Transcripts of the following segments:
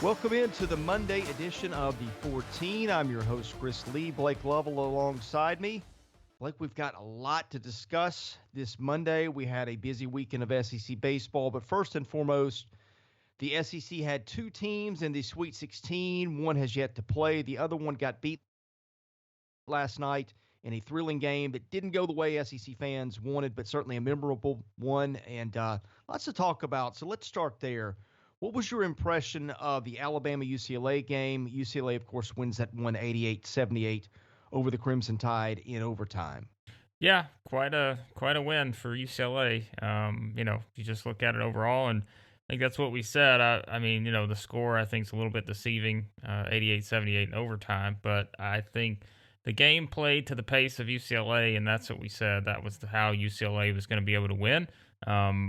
Welcome into the Monday edition of the 14. I'm your host, Chris Lee. Blake Lovell alongside me. Blake, we've got a lot to discuss this Monday. We had a busy weekend of SEC baseball, but first and foremost, the SEC had two teams in the Sweet 16. One has yet to play. The other one got beat last night in a thrilling game that didn't go the way SEC fans wanted, but certainly a memorable one, and lots to talk about. So let's start there. What was your impression of the Alabama-UCLA game? UCLA, of course, wins that one 88-78 over the Crimson Tide in overtime. Yeah, quite a win for UCLA. If you just look at it overall, and I think that's what we said. I mean, the score I think is a little bit deceiving, 88-78 in overtime, but I think the game played to the pace of UCLA, and that's what we said. That was how UCLA was going to be able to win.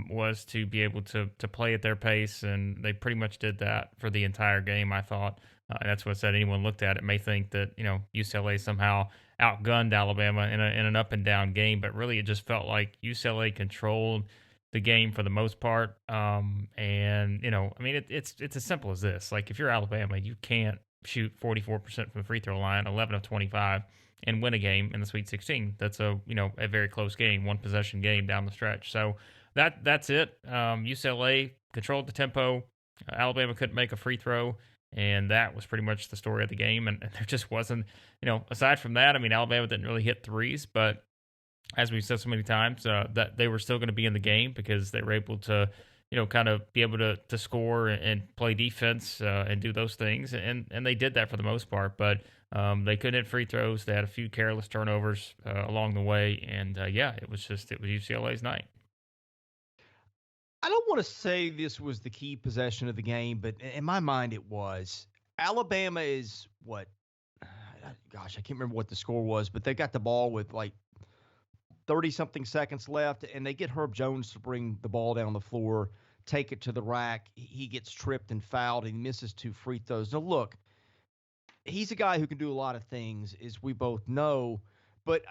Was to be able to play at their pace, and they pretty much did that for the entire game, I thought. And that's what I said. Anyone looked at it may think that UCLA somehow outgunned Alabama in an up and down game, but really it just felt like UCLA controlled the game for the most part. It's as simple as this. Like, if you're Alabama, you can't shoot 44% from the free throw line, 11 of 25, and win a game in the Sweet 16. That's a very close game, one possession game down the stretch. So that's it. UCLA controlled the tempo. Alabama couldn't make a free throw, and that was pretty much the story of the game. And there just wasn't, aside from that, I mean, Alabama didn't really hit threes, but as we've said so many times, that they were still going to be in the game because they were able to, kind of be able to score and play defense and do those things. And they did that for the most part, but they couldn't hit free throws. They had a few careless turnovers along the way. And it was UCLA's night. I don't want to say this was the key possession of the game, but in my mind it was. Alabama is what? Gosh, I can't remember what the score was, but they got the ball with like 30-something seconds left, and they get Herb Jones to bring the ball down the floor, take it to the rack. He gets tripped and fouled, and he misses two free throws. Now, look, he's a guy who can do a lot of things, as we both know, but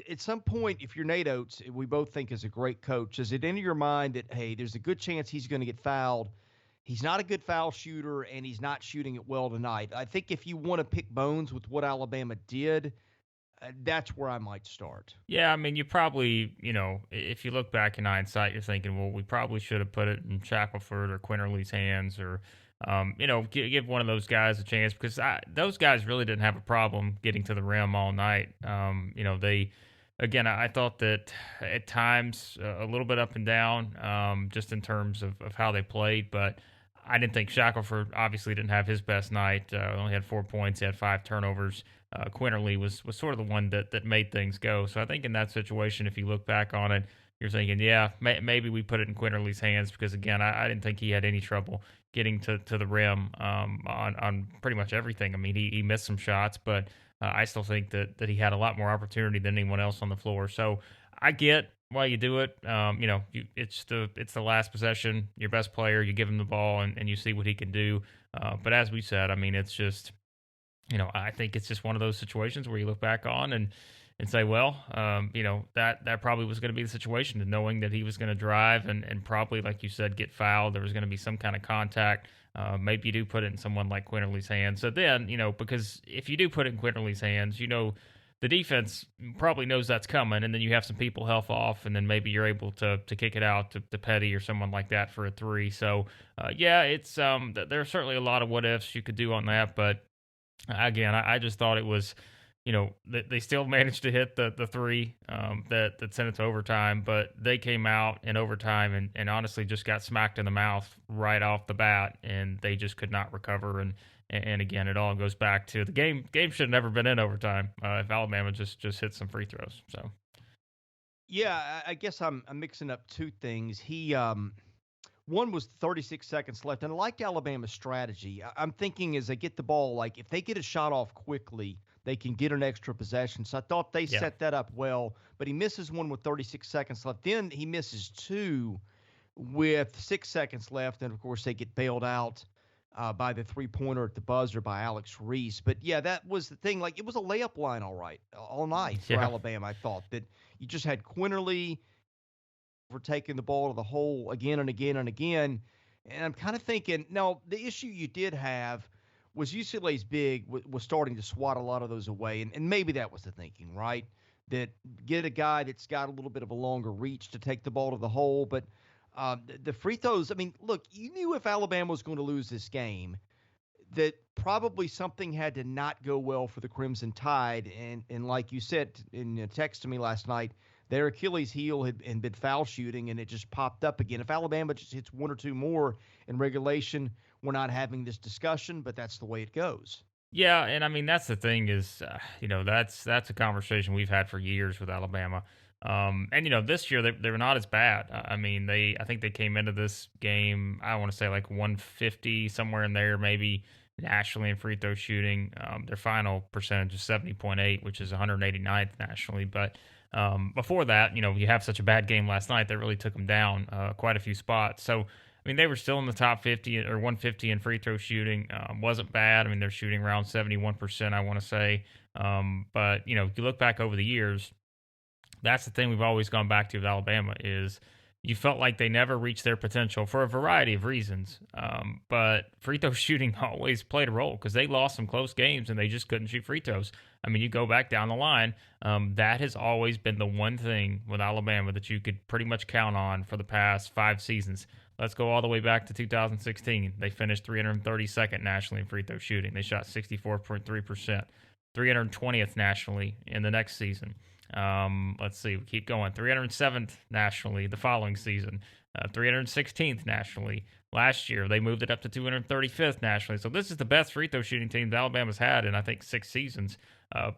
at some point, if you're Nate Oates, we both think is a great coach, is it in your mind that, hey, there's a good chance he's going to get fouled? He's not a good foul shooter, and he's not shooting it well tonight. I think if you want to pick bones with what Alabama did, that's where I might start. Yeah, I mean, you probably, if you look back in hindsight, you're thinking, well, we probably should have put it in Shackelford or Quinterly's hands, or, give one of those guys a chance, because those guys really didn't have a problem getting to the rim all night. I thought that at times a little bit up and down, just in terms of how they played, but I didn't think Shackelford obviously didn't have his best night. Only had 4 points. He had 5 turnovers. Quinterly was sort of the one that made things go. So I think in that situation, if you look back on it, you're thinking, yeah, maybe we put it in Quinterly's hands, because, again, I didn't think he had any trouble getting to the rim on pretty much everything. I mean, he missed some shots, but I still think that he had a lot more opportunity than anyone else on the floor. So I get why you do it. It's the last possession, your best player, you give him the ball and you see what he can do. But as we said, I mean, it's just, I think it's just one of those situations where you look back on and say, well, that probably was going to be the situation, and knowing that he was going to drive and probably, like you said, get fouled. There was going to be some kind of contact. Maybe you do put it in someone like Quinterly's hands. So then, because if you do put it in Quinterly's hands, the defense probably knows that's coming, and then you have some people help off, and then maybe you're able to kick it out to Petty or someone like that for a three. So, it's there's certainly a lot of what ifs you could do on that, but again, I just thought it was, they still managed to hit the three that sent it to overtime, but they came out in overtime and honestly just got smacked in the mouth right off the bat, and they just could not recover. And again, it all goes back to the game. Game should have never been in overtime if Alabama just hit some free throws. So, yeah, I guess I'm mixing up two things. One was 36 seconds left, and I liked Alabama's strategy. I'm thinking as they get the ball, like if they get a shot off quickly, they can get an extra possession. So I thought they set that up well, but he misses one with 36 seconds left. Then he misses two with 6 seconds left, and of course they get bailed out by the three-pointer at the buzzer by Alex Reese. But yeah, that was the thing. Like, it was a layup line all night for Alabama. I thought that you just had Quinterly for taking the ball to the hole again and again and again. And I'm kind of thinking, no, the issue you did have was UCLA's big was starting to swat a lot of those away. And maybe that was the thinking, right? That get a guy that's got a little bit of a longer reach to take the ball to the hole. But the free throws, I mean, look, you knew if Alabama was going to lose this game, that probably something had to not go well for the Crimson Tide. And like you said in a text to me last night, their Achilles heel had been foul shooting, and it just popped up again. If Alabama just hits one or two more in regulation, we're not having this discussion, but that's the way it goes. Yeah, and I mean that's the thing is, that's a conversation we've had for years with Alabama. And this year they were not as bad. I mean I think they came into this game, I want to say like 150 somewhere in there, maybe nationally in free throw shooting. Their final percentage is 70.8, which is 189th nationally. But before that, you have such a bad game last night that really took them down quite a few spots. So I mean, they were still in the top 50 or 150 in free throw shooting. Wasn't bad. I mean, they're shooting around 71%, I want to say. But, if you look back over the years, that's the thing we've always gone back to with Alabama is you felt like they never reached their potential for a variety of reasons. But free throw shooting always played a role because they lost some close games and they just couldn't shoot free throws. I mean, you go back down the line, that has always been the one thing with Alabama that you could pretty much count on for the past 5 seasons. Let's go all the way back to 2016. They finished 332nd nationally in free throw shooting. They shot 64.3%, 320th nationally in the next season. Let's see, we keep going. 307th nationally the following season, 316th nationally. Last year, they moved it up to 235th nationally. So this is the best free throw shooting team that Alabama's had in, I think, 6 seasons.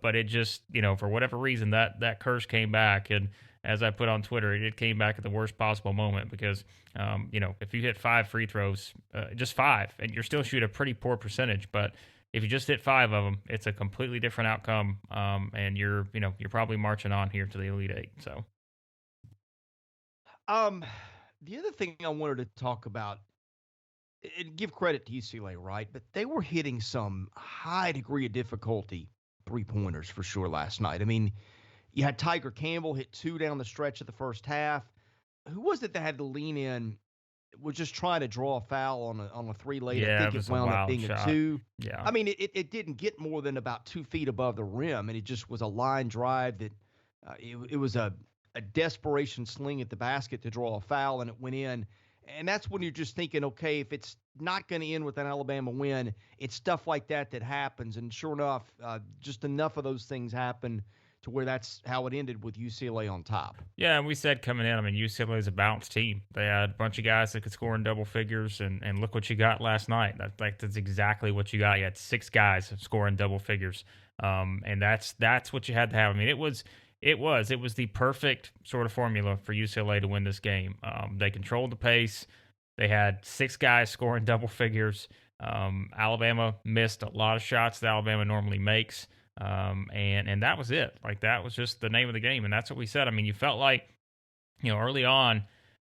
But it just, for whatever reason, that curse came back. And as I put on Twitter, it came back at the worst possible moment because, if you hit 5 free throws, just 5, and you're still shooting a pretty poor percentage, but if you just hit 5 of them, it's a completely different outcome, and you're probably marching on here to the Elite Eight. So, the other thing I wanted to talk about and give credit to UCLA, right? But they were hitting some high degree of difficulty 3-pointers for sure last night. I mean, you had Tiger Campbell hit 2 down the stretch of the first half. Who was it that had to lean in? Was just trying to draw a foul on a 3 late. yeah, I it think it was a wound up wild being shot. a 2. Yeah. I mean, it didn't get more than about 2 feet above the rim, and it just was a line drive that it was a desperation sling at the basket to draw a foul, and it went in. And that's when you're just thinking, okay, if it's not going to end with an Alabama win, it's stuff like that happens. And sure enough, just enough of those things happen to where that's how it ended with UCLA on top. Yeah, and we said coming in, I mean, UCLA is a balanced team. They had a bunch of guys that could score in double figures, and look what you got last night. That's exactly what you got. You had 6 guys scoring double figures, and that's what you had to have. I mean, it was the perfect sort of formula for UCLA to win this game. They controlled the pace. They had 6 guys scoring double figures. Alabama missed a lot of shots that Alabama normally makes. And that was it. Like, that was just the name of the game. And that's what we said. I mean, you felt like, early on,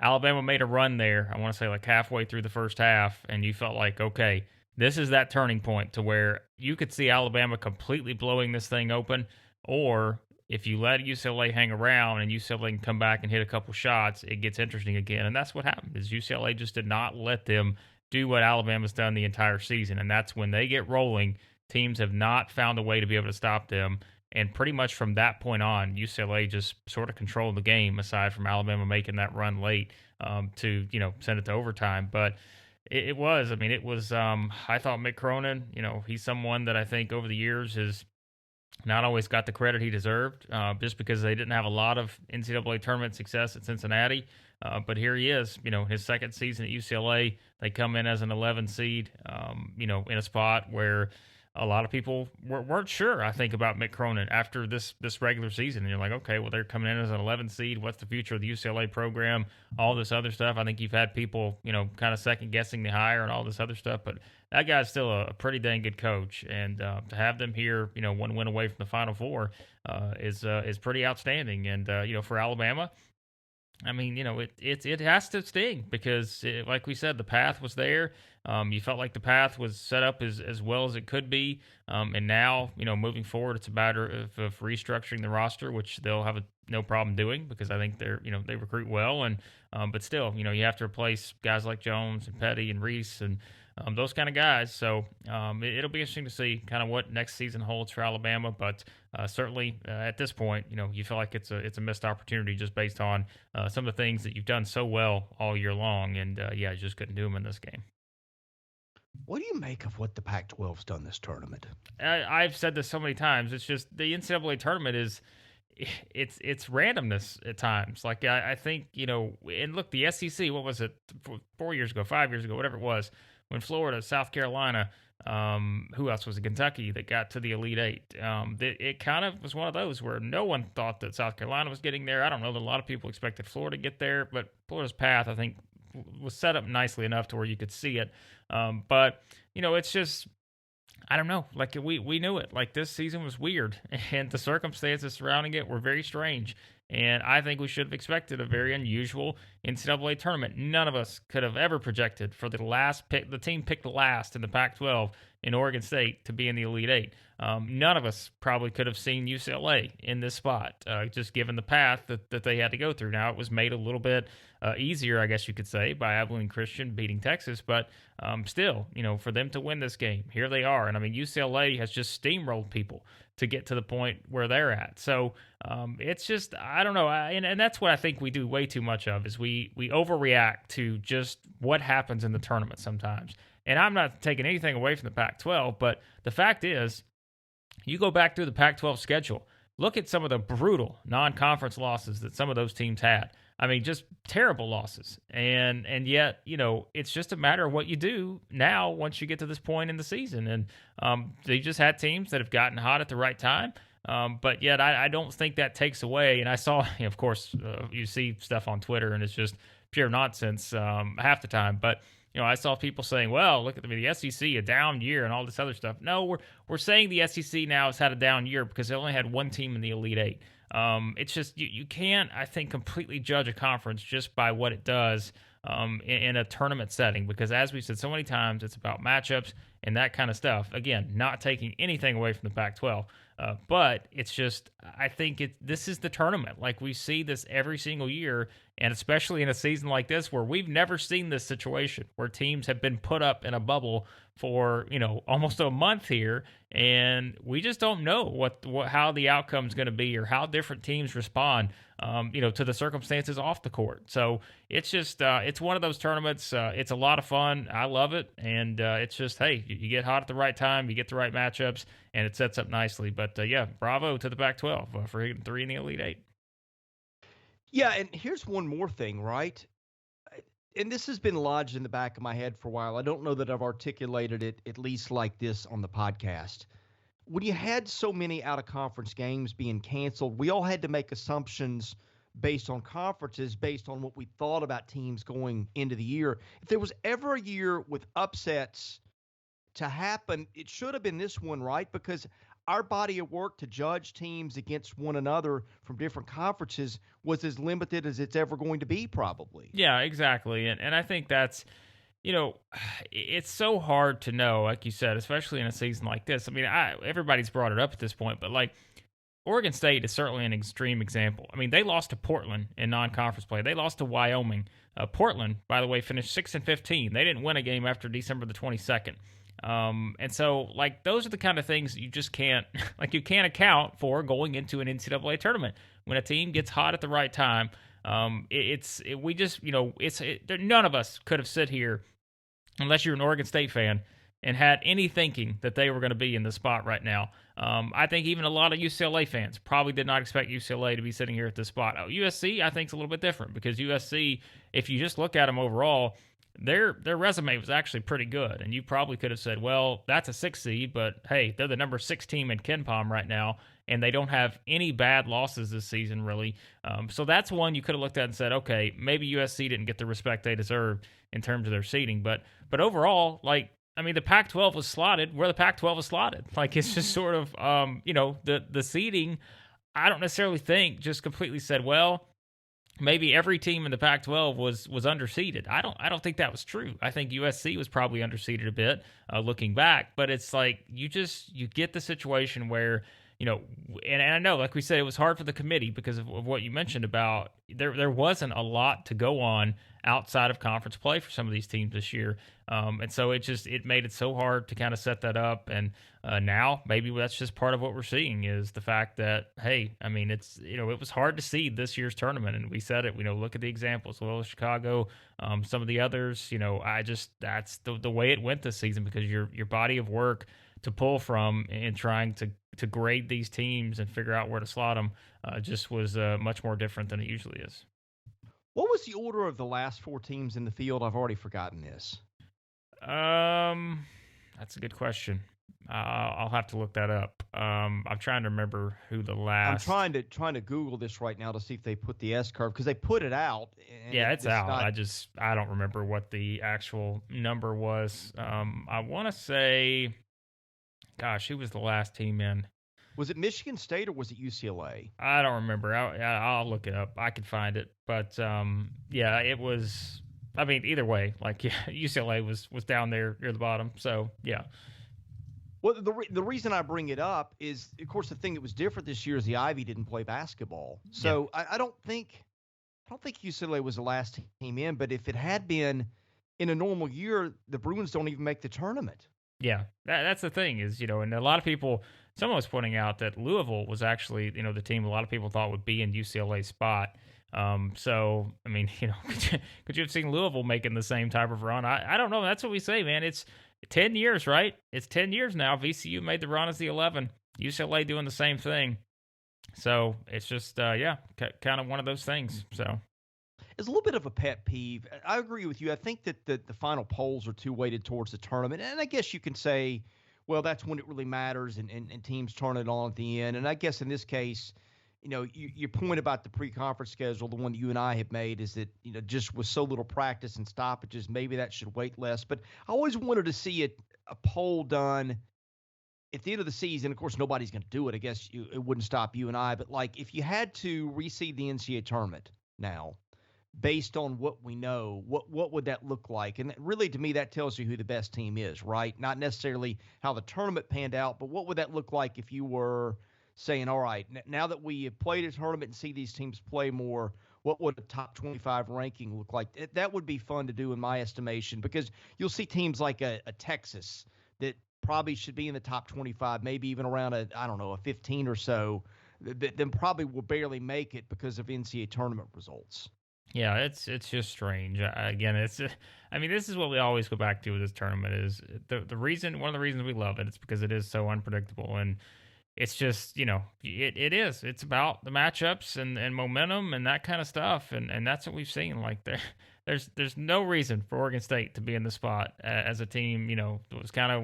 Alabama made a run there. I want to say like halfway through the first half. And you felt like, okay, this is that turning point to where you could see Alabama completely blowing this thing open. Or if you let UCLA hang around and UCLA can come back and hit a couple shots, it gets interesting again. And that's what happened is UCLA just did not let them do what Alabama's done the entire season. And that's when they get rolling. Teams have not found a way to be able to stop them. And pretty much from that point on, UCLA just sort of controlled the game, aside from Alabama making that run late to, send it to overtime. But it was, I thought Mick Cronin, he's someone that I think over the years has not always got the credit he deserved, just because they didn't have a lot of NCAA tournament success at Cincinnati. But here he is, his second season at UCLA. They come in as an 11 seed, in a spot where a lot of people weren't sure, I think, about Mick Cronin after this regular season. And you're like, okay, well, they're coming in as an 11 seed. What's the future of the UCLA program? All this other stuff. I think you've had people, kind of second guessing the hire and all this other stuff. But that guy's still a pretty dang good coach. And to have them here, 1 win away from the Final Four is pretty outstanding. And, for Alabama, I mean, it has to sting because, like we said, the path was there. You felt like the path was set up as well as it could be, and now, moving forward, it's a matter of restructuring the roster, which they'll have no problem doing because I think they recruit well, and but still, you have to replace guys like Jones and Petty and Reese and those kind of guys. So it'll be interesting to see kind of what next season holds for Alabama. But certainly at this point, you feel like it's a missed opportunity just based on some of the things that you've done so well all year long. And you just couldn't do them in this game. What do you make of what the Pac-12's done this tournament? I've said this so many times. It's just the NCAA tournament is it's randomness at times. Like I think and look, the SEC. What was it? 4 years ago, 5 years ago, whatever it was, when Florida, South Carolina, who else was it? Kentucky that got to the Elite Eight. It kind of was one of those where no one thought that South Carolina was getting there. I don't know that a lot of people expected Florida to get there, but Florida's path, I think, was set up nicely enough to where you could see it. But it's just, I don't know. Like we knew it. Like this season was weird, and the circumstances surrounding it were very strange. And I think we should have expected a very unusual NCAA tournament. None of us could have ever projected for the last pick, the team picked last in the Pac-12 in Oregon State to be in the Elite Eight. None of us probably could have seen UCLA in this spot, just given the path that they had to go through. Now, it was made a little bit easier, I guess you could say, by Abilene Christian beating Texas, but still, for them to win this game, here they are. And I mean, UCLA has just steamrolled people to get to the point where they're at. So it's just, I don't know. And that's what I think we do way too much of is we overreact to just what happens in the tournament sometimes. And I'm not taking anything away from the Pac-12, but the fact is, you go back through the Pac-12 schedule, look at some of the brutal non-conference losses that some of those teams had. I mean, just terrible losses. And yet, it's just a matter of what you do now once you get to this point in the season. And they just had teams that have gotten hot at the right time. But yet, I don't think that takes away. And I saw, of course, you see stuff on Twitter, and it's just pure nonsense half the time. But I saw people saying, well, look at the SEC, a down year and all this other stuff. No, we're saying the SEC now has had a down year because they only had one team in the Elite Eight. It's just you can't, I think, completely judge a conference just by what it does in a tournament setting because, as we said so many times, it's about matchups and that kind of stuff. Again, not taking anything away from the Pac-12, but it's just, I think this is the tournament. Like we see this every single year, and especially in a season like this where we've never seen this situation where teams have been put up in a bubble for almost a month here, and we just don't know how the outcome is going to be or how different teams respond to the circumstances off the court. So it's just it's one of those tournaments. It's a lot of fun. I love it, and it's just, hey, you get hot at the right time, you get the right matchups, and it sets up nicely. But bravo to the Pac-12 for hitting 3 in the Elite Eight. Yeah, and here's one more thing, right? And this has been lodged in the back of my head for a while. I don't know that I've articulated it at least like this on the podcast. When you had so many out-of-conference games being canceled, we all had to make assumptions based on conferences, based on what we thought about teams going into the year. If there was ever a year with upsets to happen, it should have been this one, right? Because our body of work to judge teams against one another from different conferences was as limited as it's ever going to be, probably. Yeah, exactly. And I think that's, it's so hard to know, like you said, especially in a season like this. I mean, everybody's brought it up at this point, but like Oregon State is certainly an extreme example. I mean, they lost to Portland in non-conference play. They lost to Wyoming. Portland, by the way, finished 6-15. They didn't win a game after December the 22nd. And so, like, those are the kind of things you just can't, like, you can't account for going into an NCAA tournament. When a team gets hot at the right time, none of us could have sit here, unless you're an Oregon State fan, and had any thinking that they were going to be in the spot right now. I think even a lot of UCLA fans probably did not expect UCLA to be sitting here at this spot. USC, I think, is a little bit different because USC, if you just look at them overall, their resume was actually pretty good, and you probably could have said, well, that's a 6 seed, but hey, they're the number 6 team in KenPom right now, and they don't have any bad losses this season, really. So that's one you could have looked at and said, okay, maybe USC didn't get the respect they deserved in terms of their seeding, but overall, like, I mean, the Pac-12 was slotted where the Pac-12 was slotted. Like, it's just sort of, the seeding, I don't necessarily think just completely said, well, maybe every team in the Pac-12 was underseeded. I don't think that was true. I think USC was probably underseeded a bit, looking back. But it's like you get the situation where, and I know, like we said, it was hard for the committee because of what you mentioned about there wasn't a lot to go on outside of conference play for some of these teams this year, and so it made it so hard to kind of set that up. And now maybe that's just part of what we're seeing is the fact that, hey, I mean, it's it was hard to seed this year's tournament, and we said it. Look at the examples, well, Chicago, some of the others. That's the way it went this season because your body of work to pull from in trying to grade these teams and figure out where to slot them just was much more different than it usually is. What was the order of the last 4 teams in the field? I've already forgotten this. That's a good question. I'll have to look that up. I'm trying to remember who the last. I'm trying to Google this right now to see if they put the S curve because they put it out. Yeah, it's out. I don't remember what the actual number was. I want to say, gosh, who was the last team in? Was it Michigan State or was it UCLA? I don't remember. I'll look it up. I could find it. But yeah, it was. I mean, either way, like UCLA was down there near the bottom. So yeah. Well, the reason I bring it up is, of course, the thing that was different this year is the Ivy didn't play basketball. So yeah. I don't think UCLA was the last team in. But if it had been in a normal year, the Bruins don't even make the tournament. Yeah, that's the thing is, and a lot of people, someone was pointing out that Louisville was actually, the team a lot of people thought would be in UCLA's spot. So, I mean, could you have seen Louisville making the same type of run? I don't know. That's what we say, man. It's 10 years, right? It's 10 years now. VCU made the run as the 11. UCLA doing the same thing. So it's just, kind of one of those things. So. It's a little bit of a pet peeve. I agree with you. I think that the final polls are too weighted towards the tournament. And I guess you can say, well, that's when it really matters and teams turn it on at the end. And I guess in this case, your point about the pre-conference schedule, the one that you and I have made, is that, just with so little practice and stoppages, maybe that should weight less. But I always wanted to see a poll done at the end of the season. Of course, nobody's going to do it. I guess it wouldn't stop you and I. But, like, if you had to reseed the NCAA tournament now, based on what we know, what would that look like? And really, to me, that tells you who the best team is, right? Not necessarily how the tournament panned out, but what would that look like if you were saying, all right, now that we have played a tournament and see these teams play more, what would a top 25 ranking look like? That would be fun to do in my estimation, because you'll see teams like a Texas that probably should be in the top 25, maybe even around a 15 or so, that then probably will barely make it because of NCAA tournament results. Yeah, it's just strange. Again, this is what we always go back to with this tournament is the reason. One of the reasons we love it is because it is so unpredictable, and it's just it is. It's about the matchups and momentum and that kind of stuff, and that's what we've seen. Like there's no reason for Oregon State to be in the spot as a team.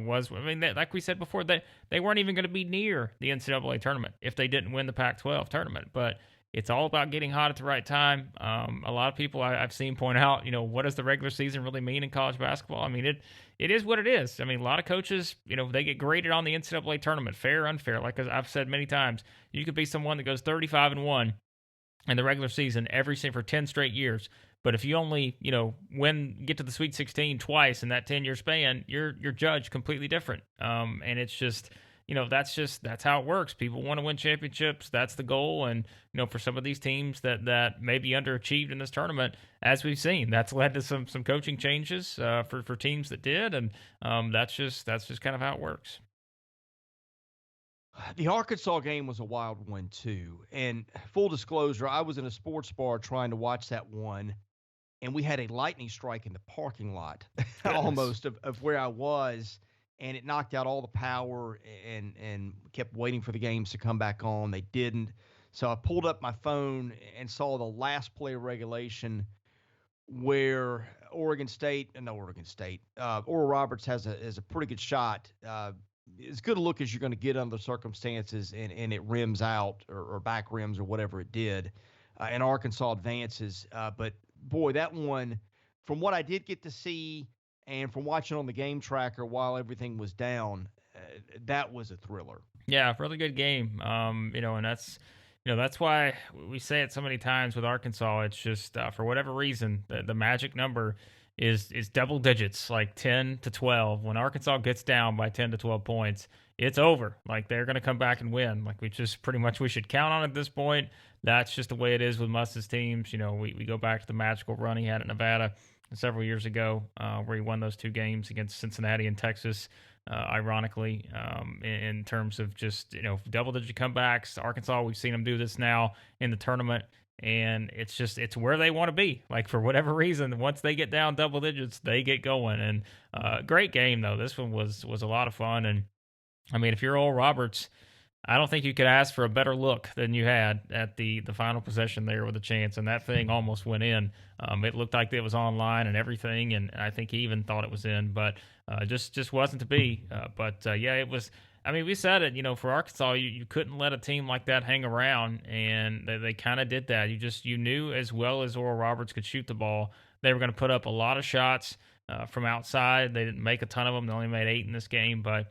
Was. I mean, like we said before, they weren't even going to be near the NCAA tournament if they didn't win the Pac-12 tournament, but. It's all about getting hot at the right time. A lot of people I've seen point out, what does the regular season really mean in college basketball? I mean, it is what it is. I mean, a lot of coaches, they get graded on the NCAA tournament, fair, unfair. Like I've said many times, you could be someone that goes 35-1 in the regular season for 10 straight years. But if you only, get to the Sweet 16 twice in that 10-year span, you're judged completely different. And it's just. That's how it works. People want to win championships. That's the goal. And, for some of these teams that maybe underachieved in this tournament, as we've seen, that's led to some coaching changes for teams that did. And that's just kind of how it works. The Arkansas game was a wild one, too. And full disclosure, I was in a sports bar trying to watch that one, and we had a lightning strike in the parking lot almost of where I was. And it knocked out all the power and kept waiting for the games to come back on. They didn't. So I pulled up my phone and saw the last play of regulation where Oral Roberts has a pretty good shot. As good a look as you're going to get under the circumstances, and it rims out or back rims or whatever it did. And Arkansas advances. But, boy, that one, from what I did get to see, and from watching on the game tracker while everything was down, that was a thriller. Yeah, really good game. And that's That's why we say it so many times with Arkansas. It's just for whatever reason, the magic number is double digits, like 10 to 12. When Arkansas gets down by 10 to 12 points, it's over. Like they're going to come back and win. Like we should count on at this point. That's just the way it is with Muss's teams. We go back to the magical run he had at Nevada several years ago, where he won those two games against Cincinnati and Texas. Ironically, in terms of just double-digit comebacks, Arkansas, we've seen them do this now in the tournament, and it's where they want to be. Like for whatever reason, once they get down double digits, they get going. And great game though. This one was a lot of fun, and I mean, if you're Oral Roberts, I don't think you could ask for a better look than you had at the final possession there with a chance, and that thing almost went in. It looked like it was online and everything, and I think he even thought it was in, but just wasn't to be. Yeah, it was. I mean, we said it. For Arkansas, you couldn't let a team like that hang around, and they kind of did that. You knew as well as Oral Roberts could shoot the ball, they were going to put up a lot of shots from outside. They didn't make a ton of them. They only made 8 in this game, but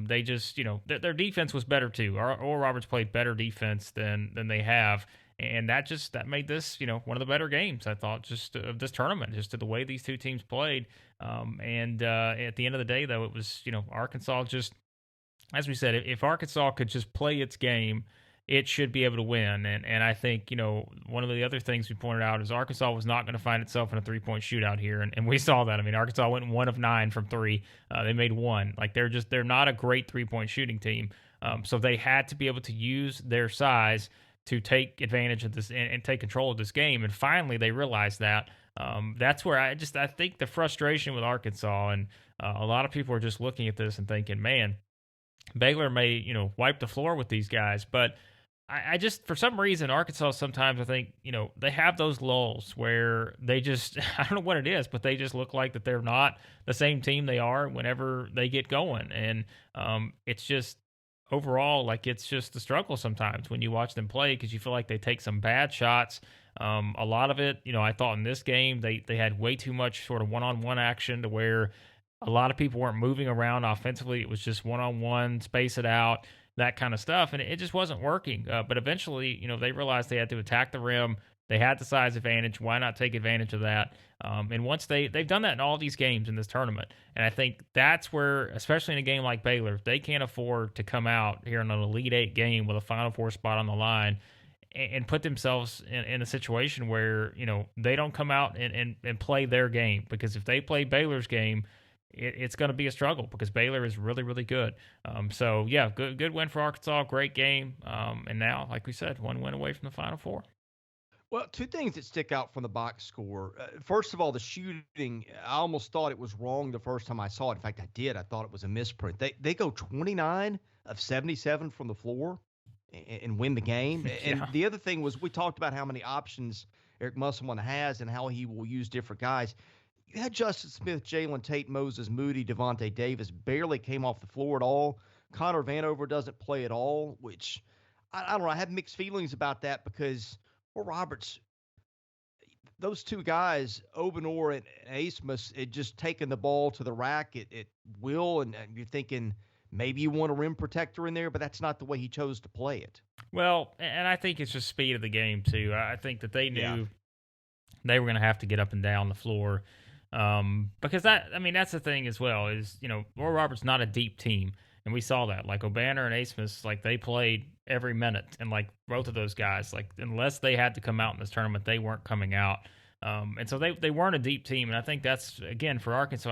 they just, their defense was better too. Oral Roberts played better defense than they have, and that made this, one of the better games I thought just of this tournament, just to the way these two teams played. At the end of the day, though, it was, Arkansas just, as we said, if Arkansas could just play its game, it should be able to win. And I think, one of the other things we pointed out is Arkansas was not going to find itself in a 3-point shootout here. And we saw that. I mean, Arkansas went 1 of 9 from 3. They made 1. Like they're not a great 3-point shooting team. So they had to be able to use their size to take advantage of this and take control of this game. And finally they realized that. That's where I think the frustration with Arkansas, and a lot of people are just looking at this and thinking, man, Baylor may, wipe the floor with these guys, but I just, for some reason, Arkansas sometimes, I think, they have those lulls where they just, I don't know what it is, but they just look like that they're not the same team they are whenever they get going. And it's just, overall, like it's just a struggle sometimes when you watch them play, because you feel like they take some bad shots. A lot of it, I thought in this game, they had way too much sort of one-on-one action to where a lot of people weren't moving around offensively. It was just one-on-one, space it out, that kind of stuff, and it just wasn't working. But eventually, they realized they had to attack the rim. They had the size advantage. Why not take advantage of that? And once they've done that in all these games in this tournament, and I think that's where, especially in a game like Baylor, they can't afford to come out here in an Elite Eight game with a Final Four spot on the line and put themselves in a situation where they don't come out and play their game, because if they play Baylor's game, it's going to be a struggle, because Baylor is really, really good. So, yeah, good win for Arkansas. Great game. And now, like we said, 1 win away from the Final Four. Well, 2 things that stick out from the box score. First of all, the shooting, I almost thought it was wrong the first time I saw it. In fact, I did. I thought it was a misprint. They go 29 of 77 from the floor and win the game. And the other thing was, we talked about how many options Eric Musselman has and how he will use different guys. You had Justin Smith, Jalen Tate, Moses Moody, Devontae Davis barely came off the floor at all. Connor Vanover doesn't play at all, which I don't know. I have mixed feelings about that, because Roberts, those 2 guys, Obanor and Asmus, had just taken the ball to the rack at will, and you're thinking maybe you want a rim protector in there, but that's not the way he chose to play it. Well, and I think it's just speed of the game, too. I think that they knew they were going to have to get up and down the floor. Because that's the thing as well, is, Oral Roberts not a deep team. And we saw that, like O'Banner and Asmus, like they played every minute, and like both of those guys, like unless they had to come out in this tournament, they weren't coming out. And so they weren't a deep team. And I think that's, again, for Arkansas,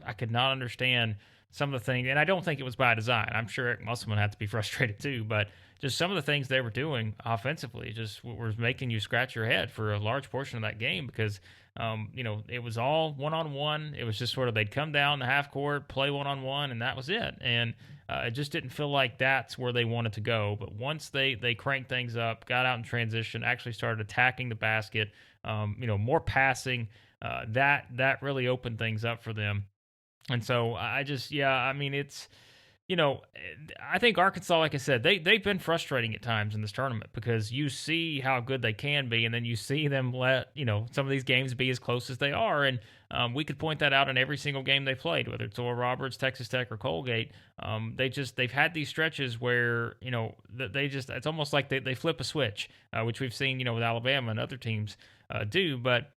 I could not understand some of the things, and I don't think it was by design. I'm sure Eric Musselman had to be frustrated too, but just some of the things they were doing offensively just was making you scratch your head for a large portion of that game, because it was all one-on-one. It was just sort of, they'd come down the half court, play one-on-one, and that was it. And it just didn't feel like that's where they wanted to go. But once they cranked things up, got out in transition, actually started attacking the basket, more passing, that really opened things up for them. And so it's I think Arkansas, like I said, they've been frustrating at times in this tournament because you see how good they can be, and then you see them let some of these games be as close as they are, and we could point that out in every single game they played, whether it's Oral Roberts, Texas Tech, or Colgate. They've had these stretches where they just it's almost like they flip a switch, which we've seen with Alabama and other teams do, but.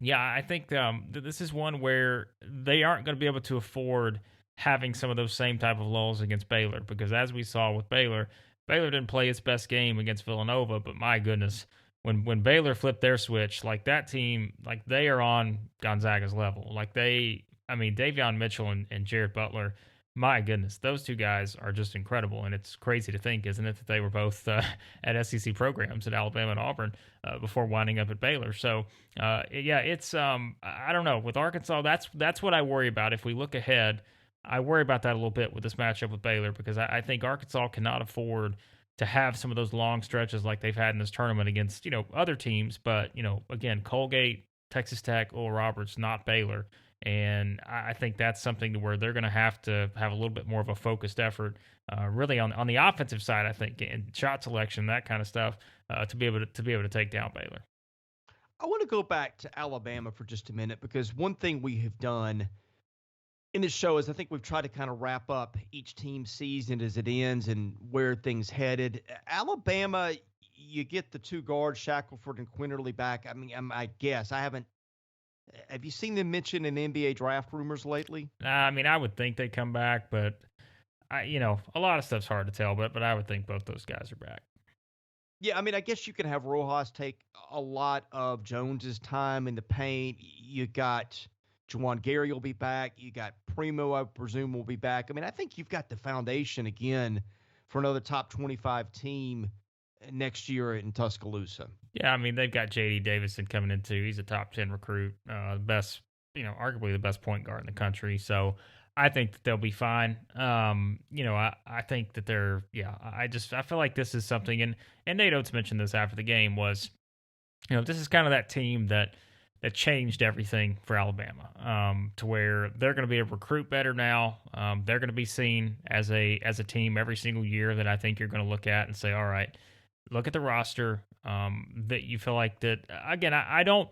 Yeah, I think this is one where they aren't going to be able to afford having some of those same type of lulls against Baylor because as we saw with Baylor, Baylor didn't play its best game against Villanova, but my goodness, when Baylor flipped their switch, like that team, like they are on Gonzaga's level. Davion Mitchell and Jared Butler, my goodness, those two guys are just incredible, and it's crazy to think, isn't it, that they were both at SEC programs at Alabama and Auburn before winding up at Baylor. So, yeah, it's I don't know with Arkansas. That's what I worry about. If we look ahead, I worry about that a little bit with this matchup with Baylor because I think Arkansas cannot afford to have some of those long stretches like they've had in this tournament against other teams. But again, Colgate, Texas Tech, Oral Roberts, not Baylor. And I think that's something to where they're going to have a little bit more of a focused effort, really on the offensive side. I think and shot selection, that kind of stuff, to be able to take down Baylor. I want to go back to Alabama for just a minute because one thing we have done in this show is I think we've tried to kind of wrap up each team's season as it ends and where things headed. Alabama, you get the two guards, Shackelford and Quinterly back. I mean, I guess I haven't. Have you seen them mention in NBA draft rumors lately? I mean, I would think they come back, but a lot of stuff's hard to tell. But I would think both those guys are back. Yeah, I mean, I guess you can have Rojas take a lot of Jones's time in the paint. You got Juwan Gary will be back. You got Primo, I presume, will be back. I mean, I think you've got the foundation again for another top 25 team next year in Tuscaloosa. Yeah, I mean, they've got J.D. Davison coming in too. He's a top 10 recruit, best, arguably the best point guard in the country. So I think that they'll be fine. I think that I feel like this is something, and Nate Oates mentioned this after the game was, this is kind of that team that changed everything for Alabama, to where they're going to be able to recruit better now. They're going to be seen as a team every single year that I think you're going to look at and say, all right, look at the roster, that you feel like that. Again, I don't,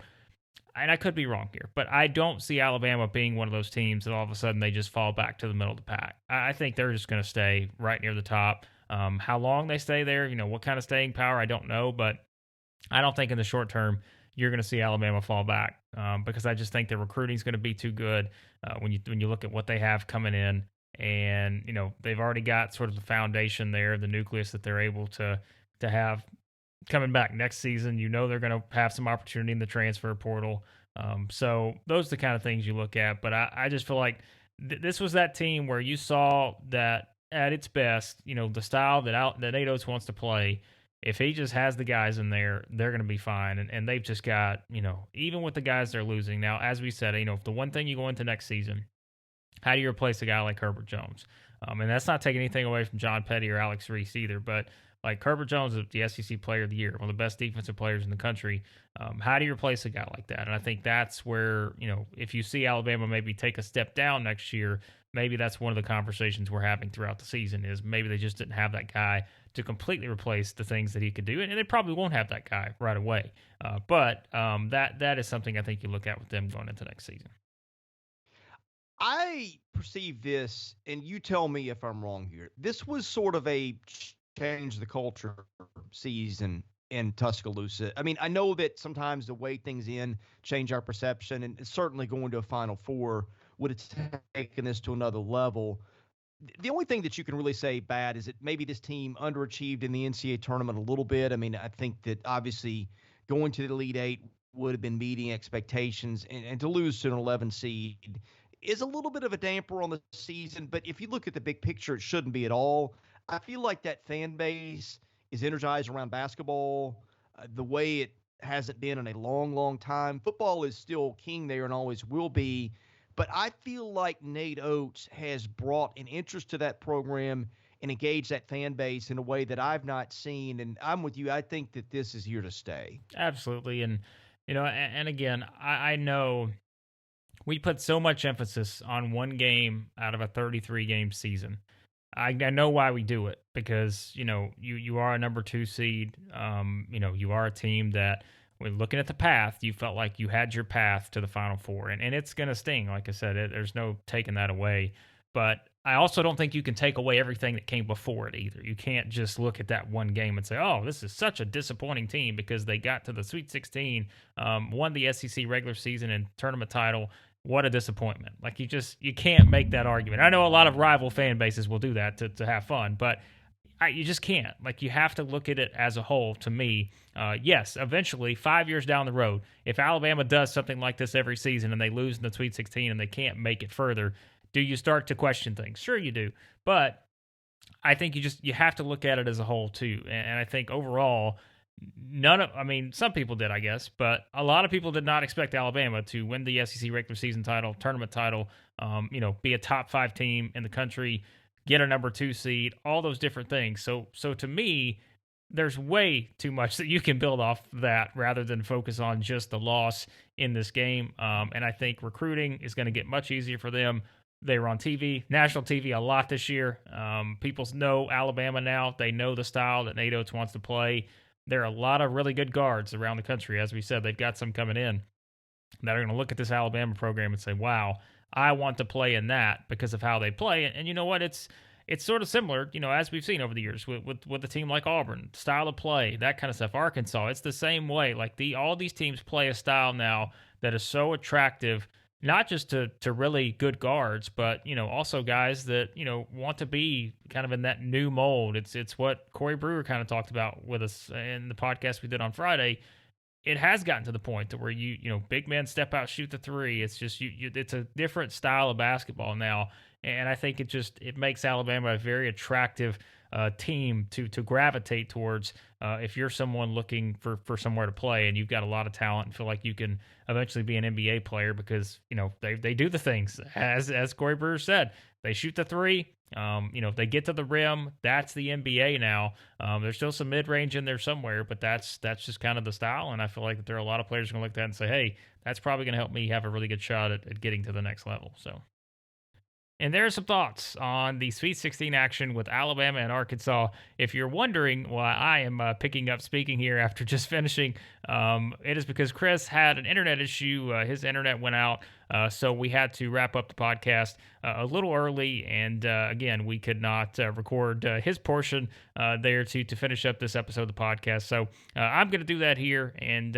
and I could be wrong here, but I don't see Alabama being one of those teams that all of a sudden they just fall back to the middle of the pack. I think they're just going to stay right near the top. How long they stay there, what kind of staying power, I don't know, but I don't think in the short term you're going to see Alabama fall back, because I just think the recruiting is going to be too good when you look at what they have coming in, and they've already got sort of the foundation there, the nucleus that they're able to have coming back next season. They're going to have some opportunity in the transfer portal. So those are the kind of things you look at. But I just feel like this was that team where you saw that at its best, the style that Nate Oates wants to play. If he just has the guys in there, they're going to be fine. And they've just got, even with the guys they're losing. Now, as we said, if the one thing you go into next season, how do you replace a guy like Herbert Jones? And that's not taking anything away from John Petty or Alex Reese either, but like Herbert Jones is the SEC Player of the Year, one of the best defensive players in the country. How do you replace a guy like that? And I think that's where, if you see Alabama maybe take a step down next year, maybe that's one of the conversations we're having throughout the season is maybe they just didn't have that guy to completely replace the things that he could do. And they probably won't have that guy right away. But that is something I think you look at with them going into next season. I perceive this, and you tell me if I'm wrong here. This was sort of a change the culture season in Tuscaloosa. I mean, I know that sometimes the way things change our perception, and certainly going to a Final Four would have taken this to another level. The only thing that you can really say bad is that maybe this team underachieved in the NCAA tournament a little bit. I mean, I think that obviously going to the Elite Eight would have been meeting expectations, and to lose to an 11 seed is a little bit of a damper on the season. But if you look at the big picture, it shouldn't be at all. I feel like that fan base is energized around basketball the way it hasn't been in a long, long time. Football is still king there and always will be. But I feel like Nate Oates has brought an interest to that program and engaged that fan base in a way that I've not seen. And I'm with you. I think that this is here to stay. Absolutely. And, and again, I know we put so much emphasis on one game out of a 33 game season. I know why we do it because, you are a number 2 seed. You are a team that, when looking at the path, you felt like you had your path to the Final Four. And it's going to sting. Like I said, there's no taking that away. But I also don't think you can take away everything that came before it either. You can't just look at that one game and say, oh, this is such a disappointing team because they got to the Sweet 16, won the SEC regular season and tournament title. What a disappointment. Like, you can't make that argument. I know a lot of rival fan bases will do that to have fun, but you just can't. Like, you have to look at it as a whole, to me. Yes, eventually, 5 years down the road, if Alabama does something like this every season and they lose in the Sweet 16 and they can't make it further, do you start to question things? Sure you do. But I think you have to look at it as a whole, too. And I think overall, some people did, I guess, but a lot of people did not expect Alabama to win the SEC regular season title, tournament title, be a top 5 team in the country, get a number 2 seed, all those different things. So to me, there's way too much that you can build off that rather than focus on just the loss in this game. And I think recruiting is going to get much easier for them. They were on TV, national TV, a lot this year. People know Alabama now. They know the style that Nate Oates wants to play. There are a lot of really good guards around the country. As we said, they've got some coming in that are going to look at this Alabama program and say, wow, I want to play in that because of how they play. And you know what? It's sort of similar, as we've seen over the years with a team like Auburn, style of play, that kind of stuff. Arkansas, it's the same way. Like all these teams play a style now that is so attractive, not just to really good guards, but, also guys that, want to be kind of in that new mold. It's what Corey Brewer kind of talked about with us in the podcast we did on Friday. It has gotten to the point to where big men step out, shoot the three. It's just, it's a different style of basketball now. And I think it makes Alabama a very attractive team to gravitate towards if you're someone looking for somewhere to play and you've got a lot of talent and feel like you can eventually be an NBA player because, they do the things. As Corey Brewer said, they shoot the three. They get to the rim. That's the NBA now. There's still some mid-range in there somewhere, but that's just kind of the style. And I feel like that there are a lot of players going to look at that and say, hey, that's probably going to help me have a really good shot at getting to the next level. So. And there are some thoughts on the Sweet 16 action with Alabama and Arkansas. If you're wondering why I am picking up speaking here after just finishing, it is because Chris had an internet issue. His internet went out, so we had to wrap up the podcast a little early. And again, we could not record his portion there to finish up this episode of the podcast. So I'm going to do that here, and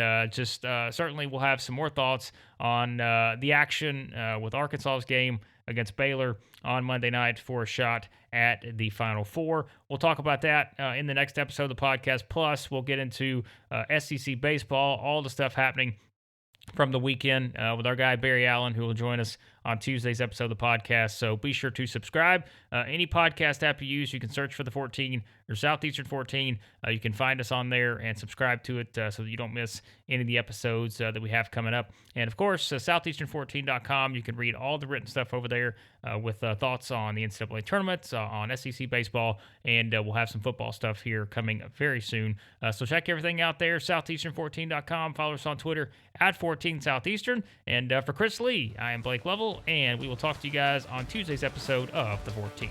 certainly we'll have some more thoughts on the action with Arkansas's game against Baylor on Monday night for a shot at the Final Four. We'll talk about that in the next episode of the podcast. Plus, we'll get into SEC baseball, all the stuff happening from the weekend with our guy Barry Allen, who will join us on Tuesday's episode of the podcast. So be sure to subscribe. Any podcast app you use, you can search for the 14 or Southeastern 14. You can find us on there and subscribe to it so that you don't miss any of the episodes that we have coming up. And of course, Southeastern14.com. You can read all the written stuff over there with thoughts on the NCAA tournaments, on SEC baseball, and we'll have some football stuff here coming very soon. So check everything out there, Southeastern14.com. Follow us on Twitter at 14 Southeastern. And for Chris Lee, I am Blake Lovell, and we will talk to you guys on Tuesday's episode of The 14.